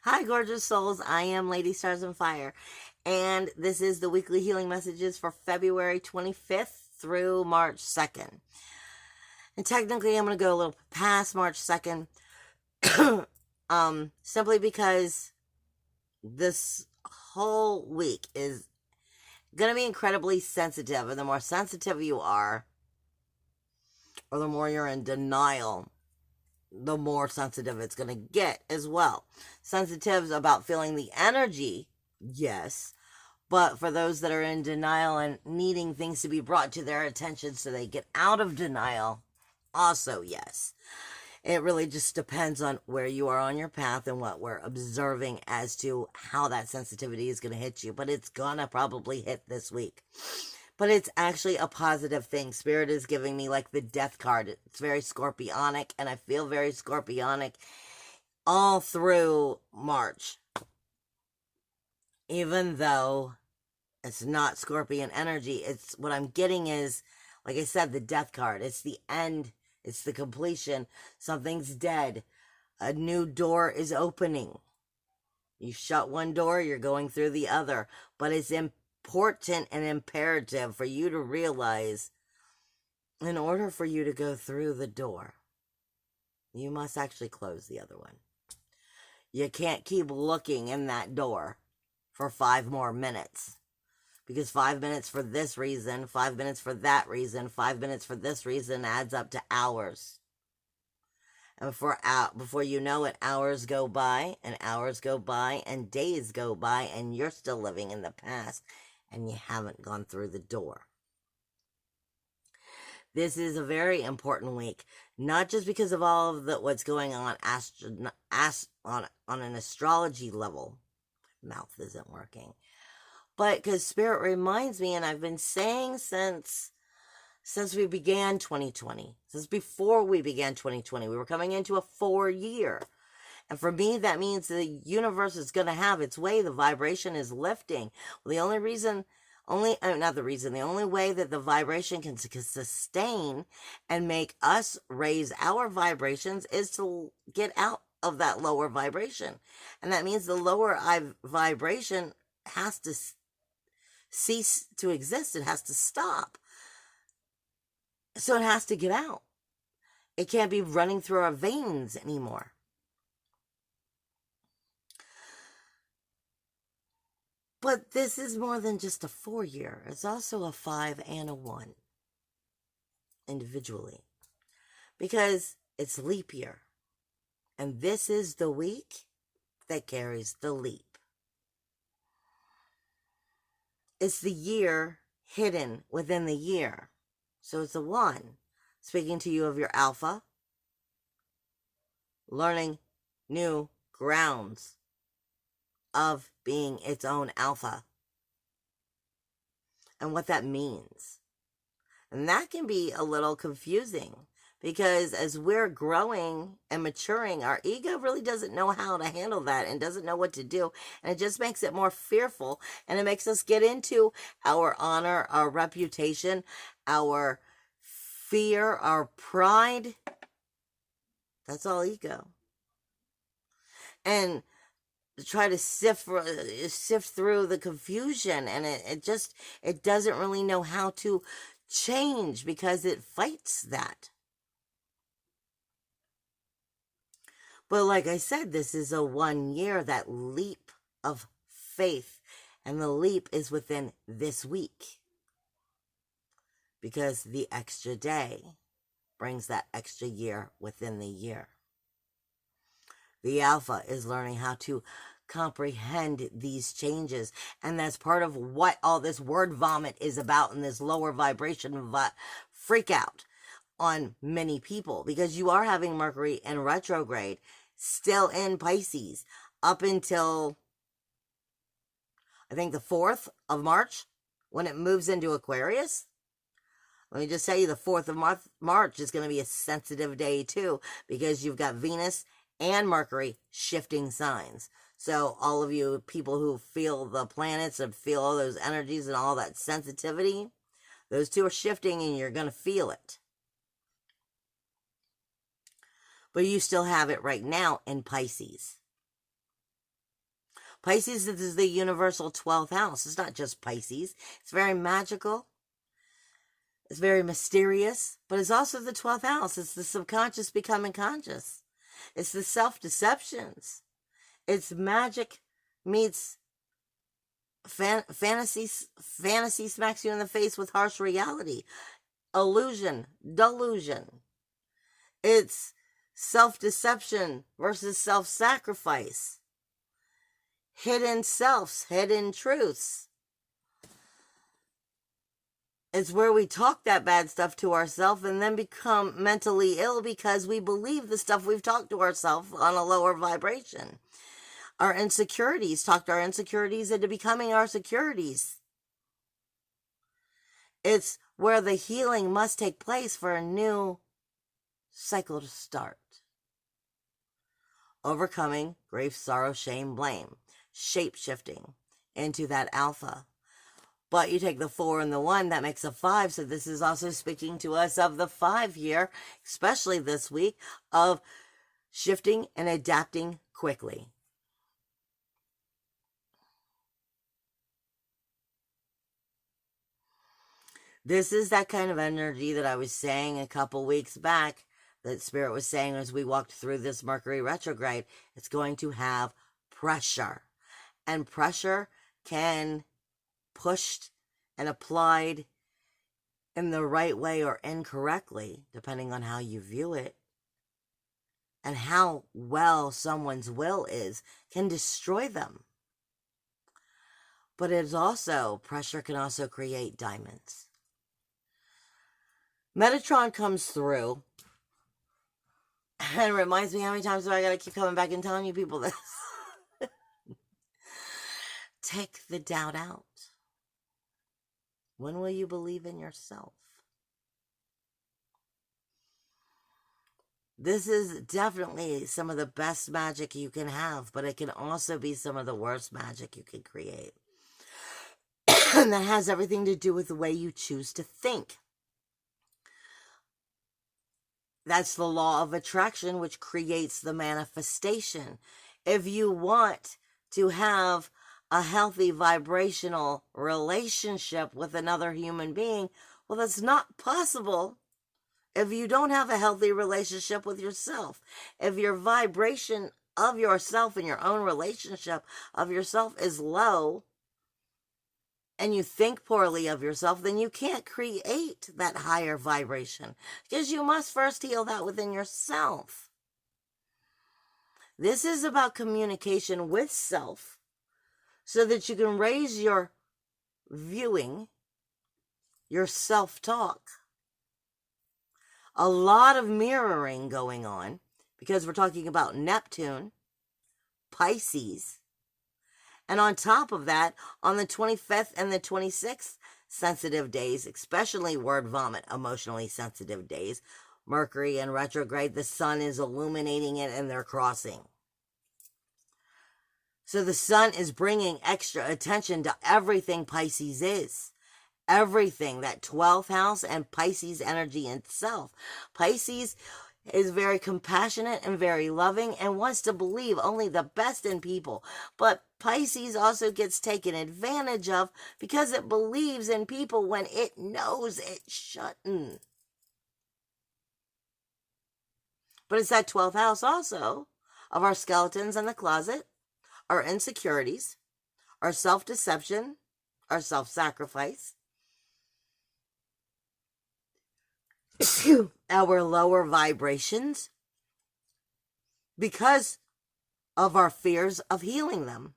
Hi, gorgeous souls. I am Lady Stars on Fire, and this is the weekly healing messages for February 25th through March 2nd. And technically, I'm going to go a little past March 2nd, simply because this whole week is going to be incredibly sensitive, and the more sensitive you are, or the more you're in denial, the more sensitive it's going to get as well. Sensitive's about feeling the energy, yes, but for those that are in denial and needing things to be brought to their attention so they get out of denial, also yes. It really just depends on where you are on your path and what we're observing as to how that sensitivity is going to hit you, but it's going to probably hit this week. But it's actually a positive thing. Spirit is giving me like the death card. It's very scorpionic, and I feel very scorpionic all through March. Even though it's not scorpion energy, it's what I'm getting is, like I said, the death card. It's the end. It's the completion. Something's dead. A new door is opening. You shut one door, you're going through the other. But it's important and imperative for you to realize, in order for you to go through the door, you must actually close the other one. You can't keep looking in that door for 5 more minutes. Because 5 minutes for this reason, 5 minutes for that reason, 5 minutes for this reason adds up to hours. And before you know it, hours go by, and hours go by, and days go by, and you're still living in the past, and you haven't gone through the door. This is a very important week, not just because of all of what's going on on an astrology level. Mouth isn't working. But because Spirit reminds me, and I've been saying since we began 2020, since before we began 2020, we were coming into a 4-year. And for me, that means the universe is going to have its way. The vibration is lifting. Well, the only way that the vibration can sustain and make us raise our vibrations is to get out of that lower vibration. And that means the lower vibration has to cease to exist. It has to stop. So it has to get out. It can't be running through our veins anymore. But this is more than just a 4-year. It's also a 5 and a 1 individually, because it's leap year. And this is the week that carries the leap. It's the year hidden within the year. So it's a 1, speaking to you of your alpha, learning new grounds of being its own alpha, and what that means. And that can be a little confusing, because as we're growing and maturing, our ego really doesn't know how to handle that and doesn't know what to do. And it just makes it more fearful, and it makes us get into our honor, our reputation, our fear, our pride. That's all ego. And try to sift through the confusion, and it doesn't really know how to change because it fights that. But like I said, this is a 1 year, that leap of faith, and the leap is within this week, because the extra day brings that extra year within the year. The alpha is learning how to comprehend these changes, and that's part of what all this word vomit is about, and this lower vibration freak out on many people, because you are having Mercury in retrograde still in Pisces up until, I think, the 4th of March, when it moves into Aquarius. Let me just tell you, the 4th of March is going to be a sensitive day too, because you've got Venus and Mercury shifting signs. So all of you people who feel the planets and feel all those energies and all that sensitivity, those two are shifting, and you're going to feel it. But you still have it right now in Pisces. Pisces is the universal 12th house. It's not just Pisces. It's very magical. It's very mysterious, but it's also the 12th house. It's the subconscious becoming conscious. It's the self-deceptions. It's magic meets fantasy. Fantasy smacks you in the face with harsh reality. Illusion, delusion. It's self-deception versus self-sacrifice. Hidden selves, hidden truths. It's where we talk that bad stuff to ourselves and then become mentally ill because we believe the stuff we've talked to ourselves on a lower vibration. Our insecurities, talked our insecurities into becoming our securities. It's where the healing must take place for a new cycle to start. Overcoming grief, sorrow, shame, blame. Shape-shifting into that alpha. But you take the 4 and the 1, that makes a 5. So this is also speaking to us of the 5 year, especially this week, of shifting and adapting quickly. This is that kind of energy that I was saying a couple weeks back, that Spirit was saying as we walked through this Mercury retrograde. It's going to have pressure. And pressure can pushed and applied in the right way or incorrectly, depending on how you view it, and how well someone's will is, can destroy them. But it's also, pressure can also create diamonds. Metatron comes through and reminds me how many times do I gotta keep coming back and telling you people this. Take the doubt out. When will you believe in yourself? This is definitely some of the best magic you can have, but it can also be some of the worst magic you can create. And that has everything to do with the way you choose to think. That's the law of attraction, which creates the manifestation. If you want to have a healthy vibrational relationship with another human being, well, that's not possible if you don't have a healthy relationship with yourself. If your vibration of yourself and your own relationship of yourself is low, and you think poorly of yourself, then you can't create that higher vibration, because you must first heal that within yourself. This is about communication with self, so that you can raise your viewing, your self-talk. A lot of mirroring going on, because we're talking about Neptune, Pisces, and on top of that, on the 25th and the 26th, sensitive days, especially word vomit, emotionally sensitive days, Mercury in retrograde, the sun is illuminating it and they're crossing. So the sun is bringing extra attention to everything Pisces is. Everything, that 12th house and Pisces energy itself. Pisces is very compassionate and very loving and wants to believe only the best in people. But Pisces also gets taken advantage of because it believes in people when it knows it shouldn't. But it's that 12th house also of our skeletons in the closet, our insecurities, our self-deception, our self-sacrifice, our lower vibrations, because of our fears of healing them.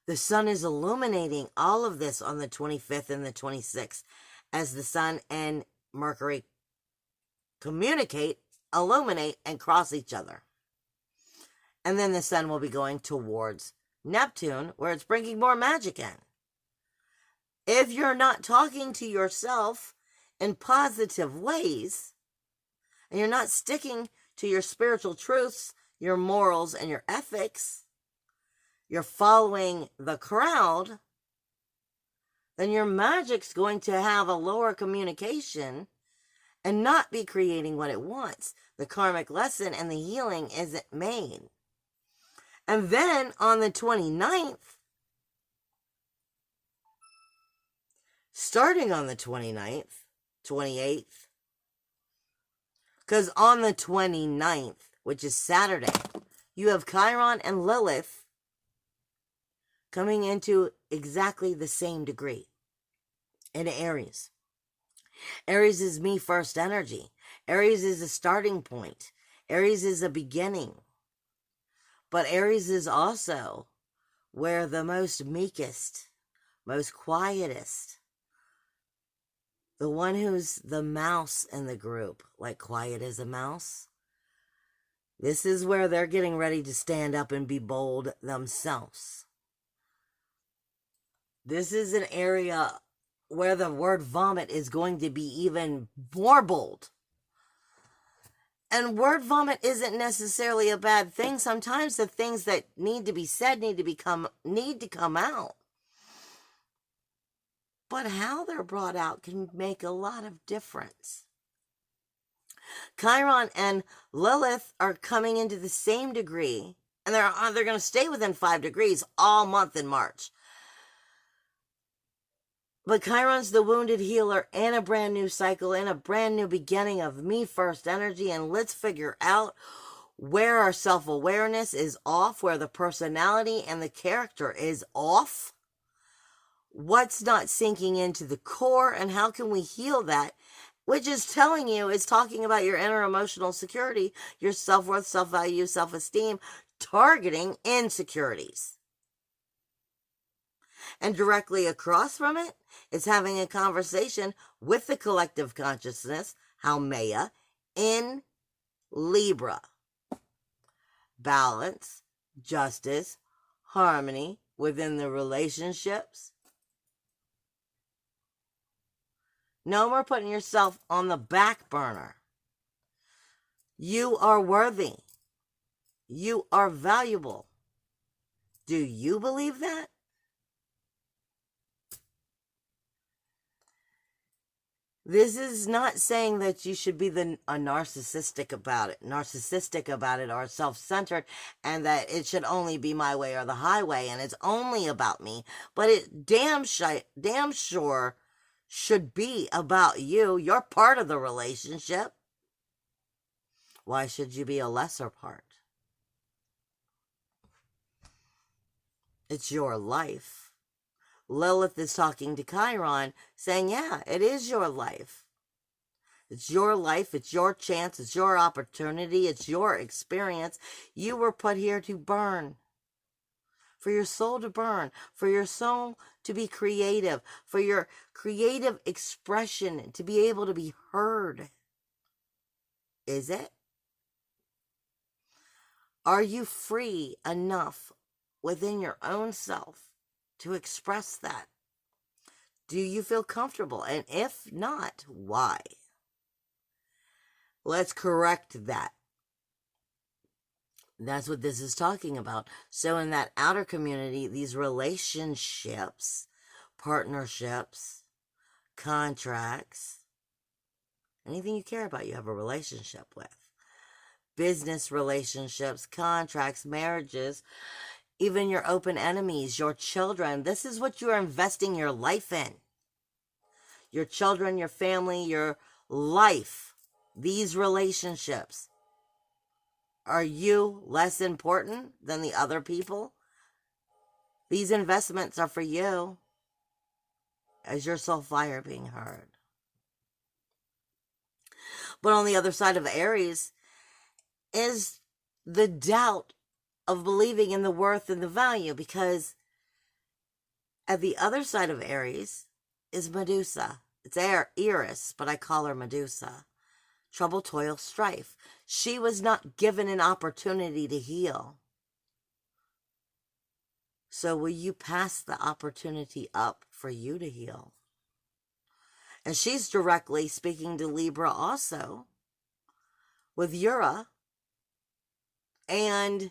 The sun is illuminating all of this on the 25th and the 26th as the sun and Mercury communicate, illuminate, and cross each other. And then the sun will be going towards Neptune, where it's bringing more magic in. If you're not talking to yourself in positive ways, and you're not sticking to your spiritual truths, your morals, and your ethics, you're following the crowd, then your magic's going to have a lower communication and not be creating what it wants. The karmic lesson and the healing isn't made. And then on the 29th, starting on the 29th, 28th, because on the 29th, which is Saturday, you have Chiron and Lilith coming into exactly the same degree in Aries. Aries is me first energy. Aries is a starting point. Aries is a beginning. But Aries is also where the most meekest, most quietest, the one who's the mouse in the group, like quiet as a mouse. This is where they're getting ready to stand up and be bold themselves. This is an area where the word vomit is going to be even more bold. And word vomit isn't necessarily a bad thing. Sometimes the things that need to be said need to come out. But how they're brought out can make a lot of difference. Chiron and Lilith are coming into the same degree, and they're going to stay within 5 degrees all month in March. But Chiron's the wounded healer and a brand new cycle and a brand new beginning of me first energy. And let's figure out where our self-awareness is off, where the personality and the character is off. What's not sinking into the core, and how can we heal that? Which is telling you, it's talking about your inner emotional security, your self-worth, self-value, self-esteem, targeting insecurities. And directly across from it, it's having a conversation with the collective consciousness, Haumea, in Libra. Balance, justice, harmony within the relationships. No more putting yourself on the back burner. You are worthy. You are valuable. Do you believe that? This is not saying that you should be narcissistic about it, or self-centered, and that it should only be my way or the highway, and it's only about me. But it damn sure should be about you. You're part of the relationship. Why should you be a lesser part? It's your life. Lilith is talking to Chiron, saying, yeah, it is your life. It's your life, it's your chance, it's your opportunity, it's your experience. You were put here to burn. For your soul to burn, for your soul to be creative, for your creative expression to be able to be heard. Is it? Are you free enough within your own self to express that? Do you feel comfortable? And if not, why? Let's correct that. That's what this is talking about. So in that outer community, these relationships, partnerships, contracts, anything you care about, you have a relationship with. Business relationships, contracts, marriages, even your open enemies, your children. This is what you are investing your life in. Your children, your family, your life, these relationships. Are you less important than the other people? These investments are for you. As your soul fire being heard. But on the other side of Aries is the doubt of believing in the worth and the value, because at the other side of Aries is Medusa. It's Eris, but I call her Medusa. Trouble, toil, strife. She was not given an opportunity to heal. So will you pass the opportunity up for you to heal? And she's directly speaking to Libra also, with Ura and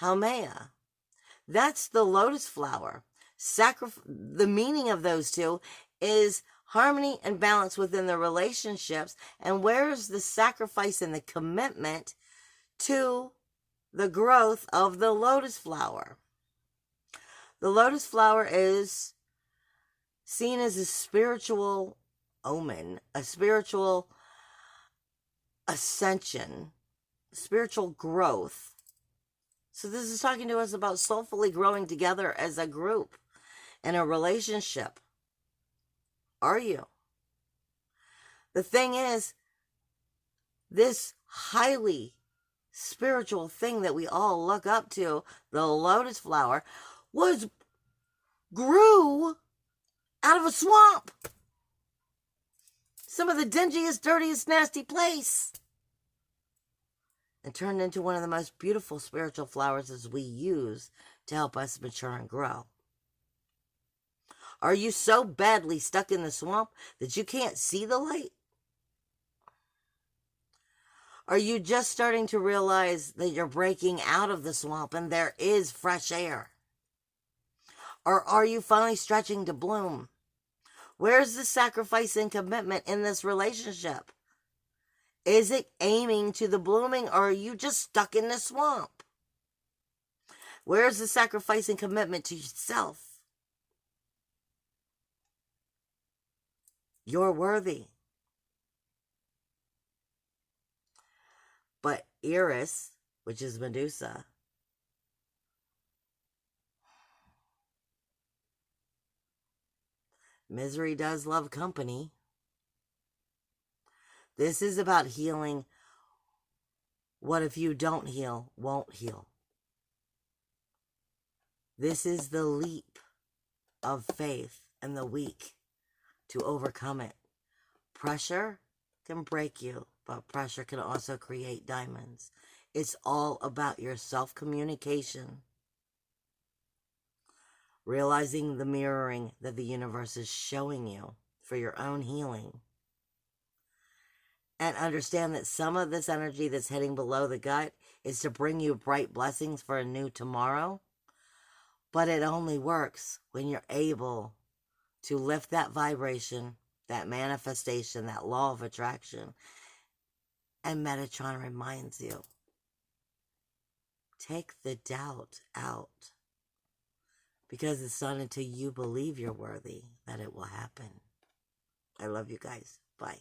Haumea. That's the lotus flower. The meaning of those two is harmony and balance within the relationships. And where's the sacrifice and the commitment to the growth of the lotus flower. The lotus flower is seen as a spiritual omen, a spiritual ascension, spiritual growth. So this is talking to us about soulfully growing together as a group in a relationship. Are you? The thing is, this highly spiritual thing that we all look up to, the lotus flower, grew out of a swamp. Some of the dingiest, dirtiest, nasty place. And turned into one of the most beautiful spiritual flowers as we use to help us mature and grow. Are you so badly stuck in the swamp that you can't see the light? Are you just starting to realize that you're breaking out of the swamp and there is fresh air? Or are you finally stretching to bloom? Where's the sacrifice and commitment in this relationship? Is it aiming to the blooming, or are you just stuck in the swamp? Where's the sacrifice and commitment to yourself? You're worthy. But Eris, which is Medusa, misery does love company. This is about healing. What if you don't heal, won't heal? This is the leap of faith and the weak to overcome it. Pressure can break you, but pressure can also create diamonds. It's all about your self-communication. Realizing the mirroring that the universe is showing you for your own healing. And understand that some of this energy that's heading below the gut is to bring you bright blessings for a new tomorrow. But it only works when you're able to lift that vibration, that manifestation, that law of attraction. And Metatron reminds you, take the doubt out. Because it's not until you believe you're worthy that it will happen. I love you guys. Bye.